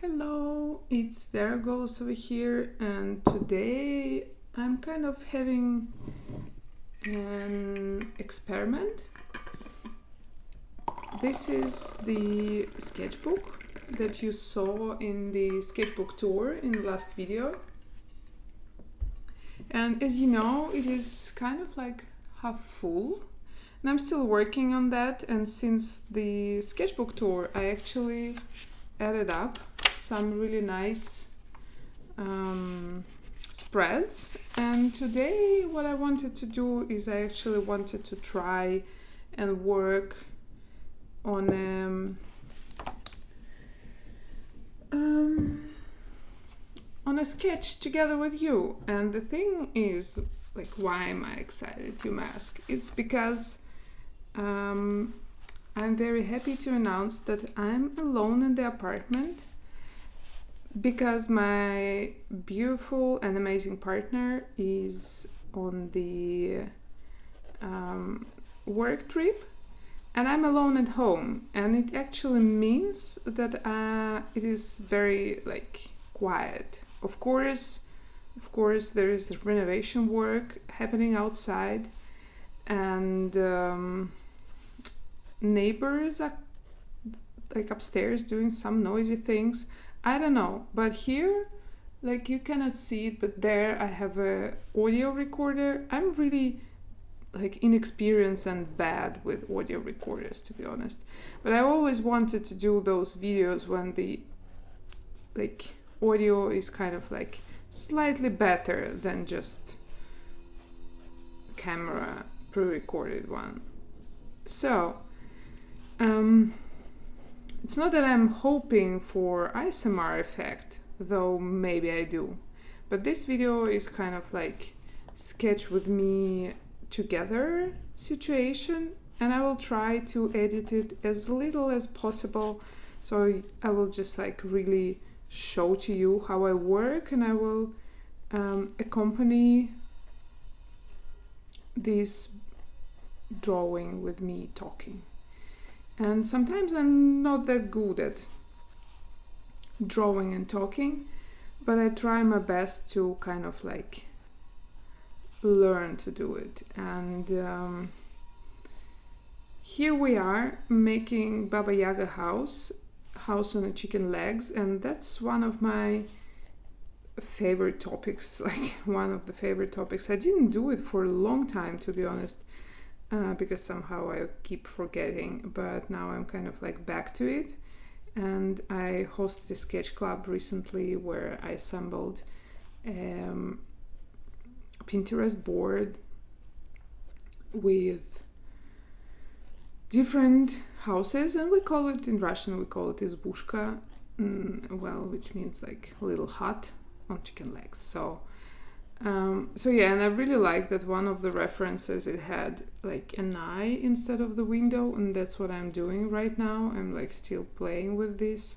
Hello, it's Vera Golosova here, and today I'm kind of having an experiment. This is the sketchbook that you saw in the sketchbook tour in the last video. And as you know, it is kind of like half full, and I'm still working on that. And since the sketchbook tour, I actually added up some really nice spreads, and today what I wanted to do is I actually wanted to try and work on a sketch together with you. And the thing is, like, why am I excited, you may ask? It's because I'm very happy to announce that I'm alone in the apartment, because my beautiful and amazing partner is on the work trip, and I'm alone at home. And it actually means that it is very quiet. Of course there is renovation work happening outside, and neighbors are upstairs doing some noisy things. I don't know, but here, you cannot see it, but there I have a audio recorder. I'm really inexperienced and bad with audio recorders, to be honest. But I always wanted to do those videos when the audio is kind of slightly better than just camera pre-recorded one. So it's not that I'm hoping for ASMR effect, though maybe I do. But this video is kind of sketch with me together situation, and I will try to edit it as little as possible. So I will just really show to you how I work, and I will accompany this drawing with me talking. And sometimes I'm not that good at drawing and talking, but I try my best to kind of learn to do it. And here we are making Baba Yaga house on a chicken legs, and that's one of my favorite topics, one of the favorite topics. I didn't do it for a long time, to be honest. Because somehow I keep forgetting, but now I'm kind of back to it. And I hosted a sketch club recently where I assembled a Pinterest board with different houses, and we call it, in Russian we call it izbushka, which means little hut on chicken legs. So yeah, and I really like that one of the references, it had an eye instead of the window, and that's what I'm doing right now. I'm still playing with this,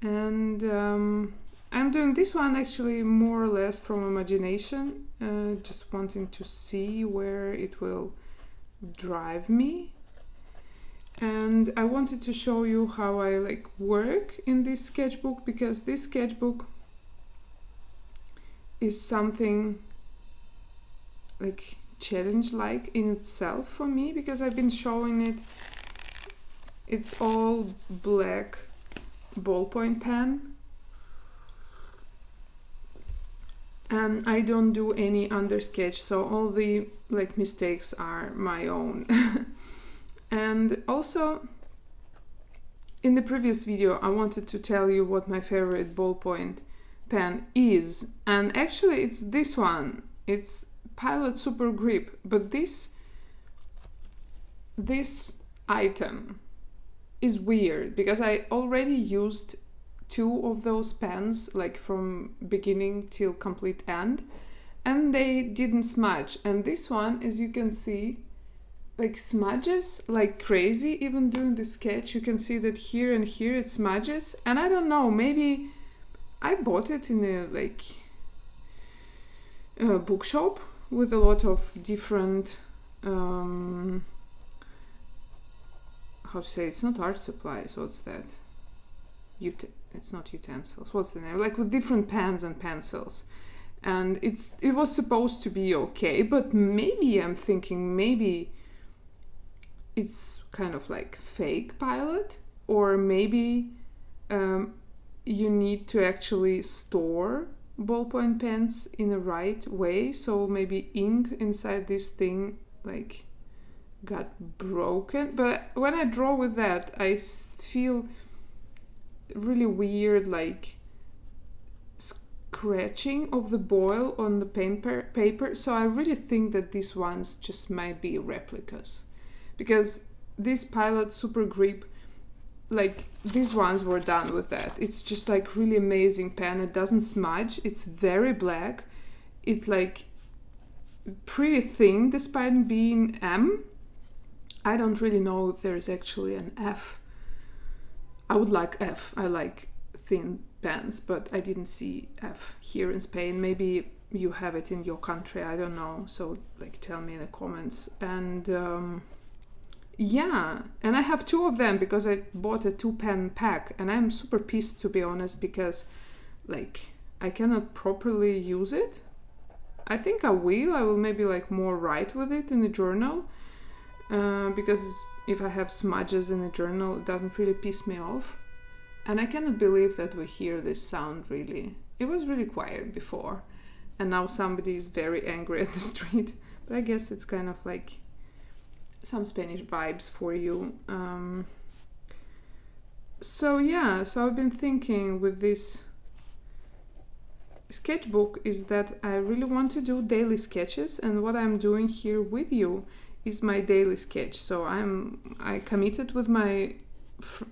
and I'm doing this one actually more or less from imagination, just wanting to see where it will drive me. And I wanted to show you how I work in this sketchbook, because this sketchbook is something challenge in itself for me, because I've been showing it. It's all black ballpoint pen, and I don't do any undersketch, so all the mistakes are my own. And also in the previous video I wanted to tell you what my favorite ballpoint pen is, and actually it's this one. It's Pilot Super Grip, but this item is weird because I already used two of those pens from beginning till complete end, and they didn't smudge. And this one, as you can see, smudges like crazy. Even doing the sketch, you can see that here and here it smudges, and I don't know, maybe I bought it in a bookshop with a lot of different how to say, it's not art supplies, what's that, it's not utensils, what's the name, like with different pens and pencils, and it was supposed to be okay, but maybe I'm thinking maybe it's kind of like fake Pilot, or maybe you need to actually store ballpoint pens in the right way, so maybe ink inside this thing like got broken. But when I draw with that, I feel really weird, like scratching of the boil on the paper. So I really think that these ones just might be replicas, because this Pilot Super Grip, like these ones were done with that. It's just like really amazing pen. It doesn't smudge. It's very black. It's like pretty thin despite being M. I don't really know if there's actually an F. I would like F. I like thin pens, but I didn't see F here in Spain. Maybe you have it in your country. I don't know. So like tell me in the comments. And yeah, and I have 2 of them because I bought a 2-pen pack, and I'm super pissed, to be honest, because like I cannot properly use it. I think I will maybe like more write with it in the journal, because if I have smudges in the journal, it doesn't really piss me off. And I cannot believe that we hear this sound really. It was really quiet before, and now somebody is very angry at the street, but I guess it's kind of like some Spanish vibes for you. So yeah, so I've been thinking with this sketchbook is that I really want to do daily sketches, and what I'm doing here with you is my daily sketch. So I committed with my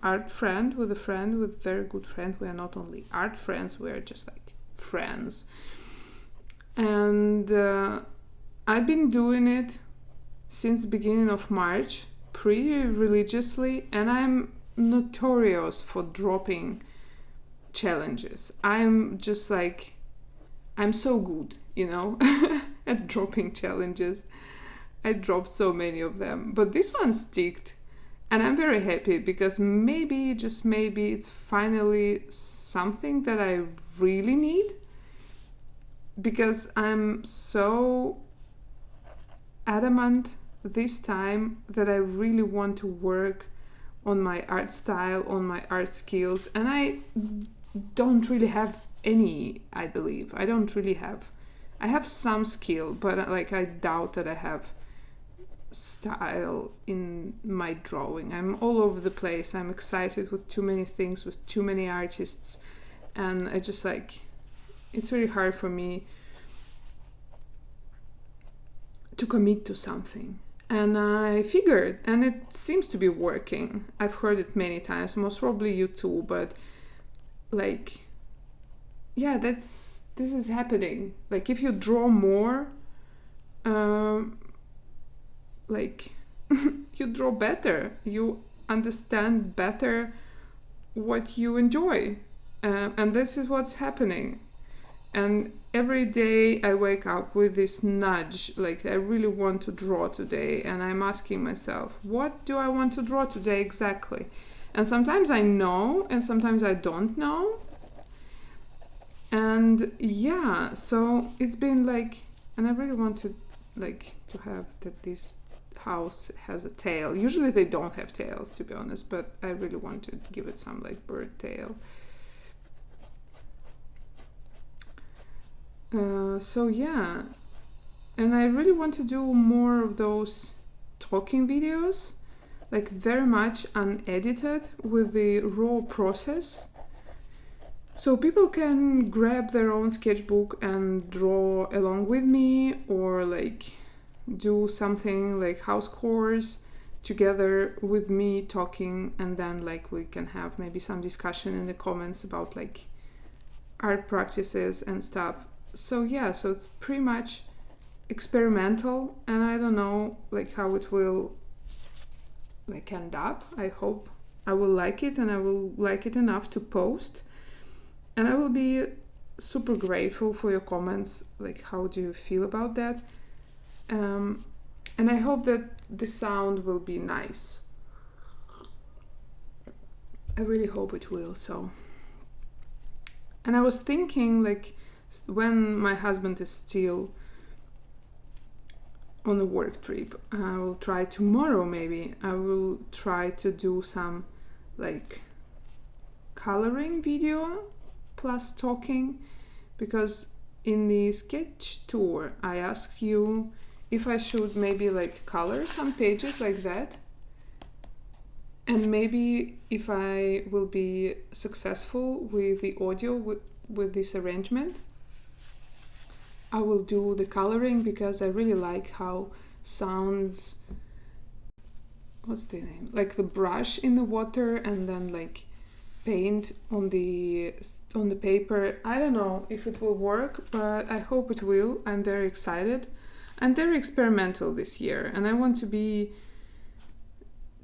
art friend, with a very good friend. We are not only art friends, we are just like friends. And I've been doing it since the beginning of March, pretty religiously, and I'm notorious for dropping challenges. I'm just like, I'm so good, at dropping challenges. I dropped so many of them, but this one sticked, and I'm very happy because maybe, just maybe, it's finally something that I really need, because I'm so adamant this time that I really want to work on my art style, on my art skills, and I don't really have any, I believe. I have some skill, but like I doubt that I have style in my drawing. I'm all over the place. I'm excited with too many things, with too many artists, and I just like, it's really hard for me to commit to something. And I figured, and it seems to be working. I've heard it many times, most probably you too, but like, yeah, this is happening. Like if you draw more, like you draw better, you understand better what you enjoy, and this is what's happening. And every day I wake up with this nudge, like I really want to draw today, and I'm asking myself, what do I want to draw today exactly? And sometimes I know, and sometimes I don't know. And yeah, so it's been like, and I really want to like to have that this house has a tail. Usually they don't have tails, to be honest, but I really want to give it some like bird tail. So yeah, and I really want to do more of those talking videos, like very much unedited with the raw process, so people can grab their own sketchbook and draw along with me, or like do something like house chores together with me talking, and then like we can have maybe some discussion in the comments about like art practices and stuff. So yeah, so it's pretty much experimental, and I don't know like how it will like end up. I hope I will like it, and I will like it enough to post, and I will be super grateful for your comments, like how do you feel about that, and I hope that the sound will be nice. I really hope it will. So And I was thinking, like, when my husband is still on a work trip, I will try tomorrow maybe, I will try to do some like coloring video plus talking, because in the sketch tour I asked you if I should maybe like color some pages like that, and maybe if I will be successful with the audio with this arrangement, I will do the coloring, because I really like how sounds, what's the name, like the brush in the water and then like paint on the paper. I don't know if it will work, but I hope it will. I'm very excited. I'm very experimental this year, and I want to be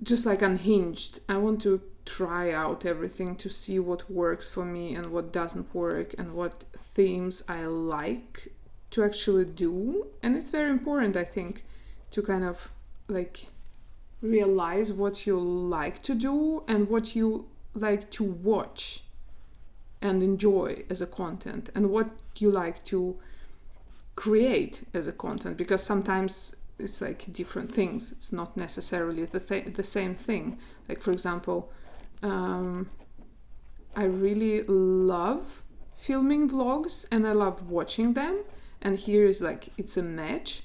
just like unhinged. I want to try out everything to see what works for me and what doesn't work, and what themes I like to actually do. And it's very important, I think, to kind of like realize what you like to do and what you like to watch and enjoy as a content, and what you like to create as a content, because sometimes it's like different things. It's not necessarily the same thing. Like, for example, I really love filming vlogs and I love watching them, and here is like it's a match,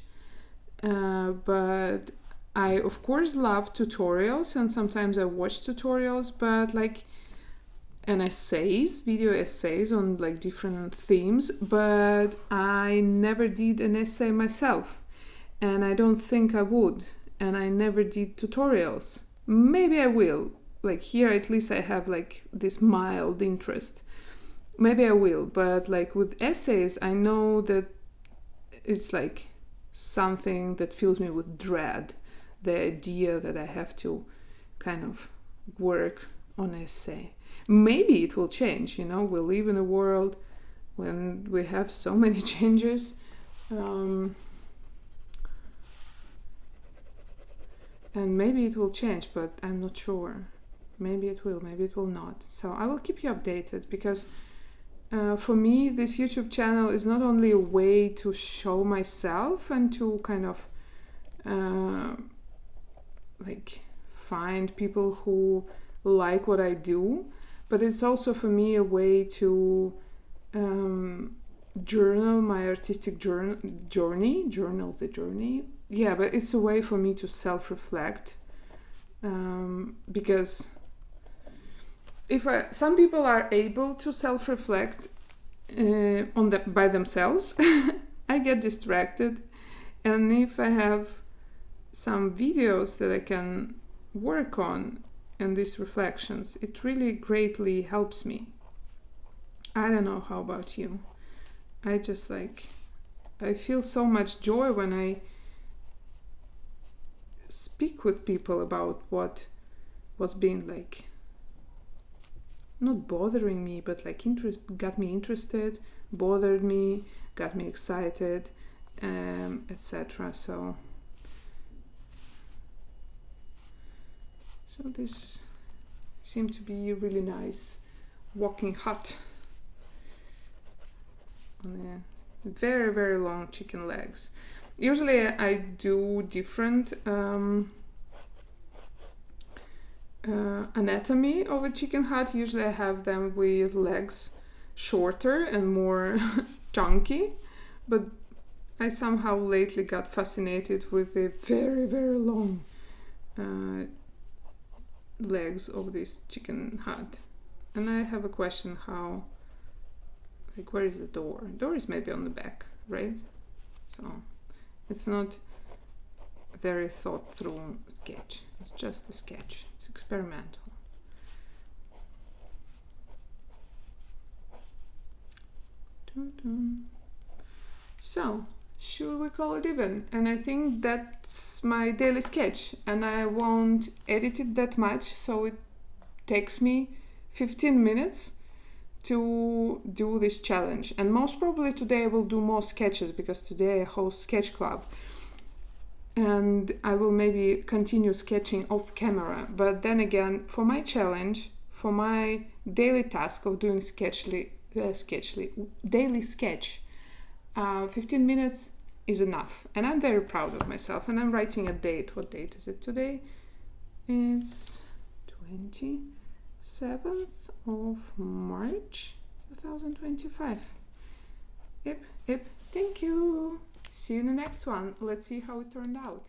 but I of course love tutorials, and sometimes I watch tutorials, but like video essays on like different themes, but I never did an essay myself, and I don't think I would, and I never did tutorials. Maybe I will, like here at least I have like this mild interest. Maybe I will, but like with essays, I know that it's like something that fills me with dread, the idea that I have to kind of work on an essay. Maybe it will change, we live in a world when we have so many changes, and maybe it will change, but I'm not sure. Maybe it will, maybe it will not. So I will keep you updated, because for me, this YouTube channel is not only a way to show myself and to kind of like find people who like what I do, but it's also for me a way to journal my artistic journal the journey. Yeah, but it's a way for me to self-reflect, because some people are able to self-reflect by themselves, I get distracted, and if I have some videos that I can work on and these reflections, it really greatly helps me. I don't know how about you. I feel so much joy when I speak with people about what's been like not bothering me, but like got me interested, bothered me, got me excited, etc. So this seemed to be really nice walking hut on a very, very long chicken legs. Usually I do different anatomy of a chicken hut. Usually I have them with legs shorter and more chunky, but I somehow lately got fascinated with the very, very long legs of this chicken hut. And I have a question, where is the door? The door is maybe on the back, right? So it's not a very thought through sketch. It's just a sketch. It's experimental. So, should we call it even? And I think that's my daily sketch, and I won't edit it that much, so it takes me 15 minutes to do this challenge. And most probably today I will do more sketches, because today I host sketch club, and I will maybe continue sketching off camera. But then again, for my challenge, for my daily task of doing daily sketch. 15 minutes is enough, and I'm very proud of myself. And I'm writing a date. What date is it today? It's 27th of March 2025. Yep. Thank you. See you in the next one. Let's see how it turned out.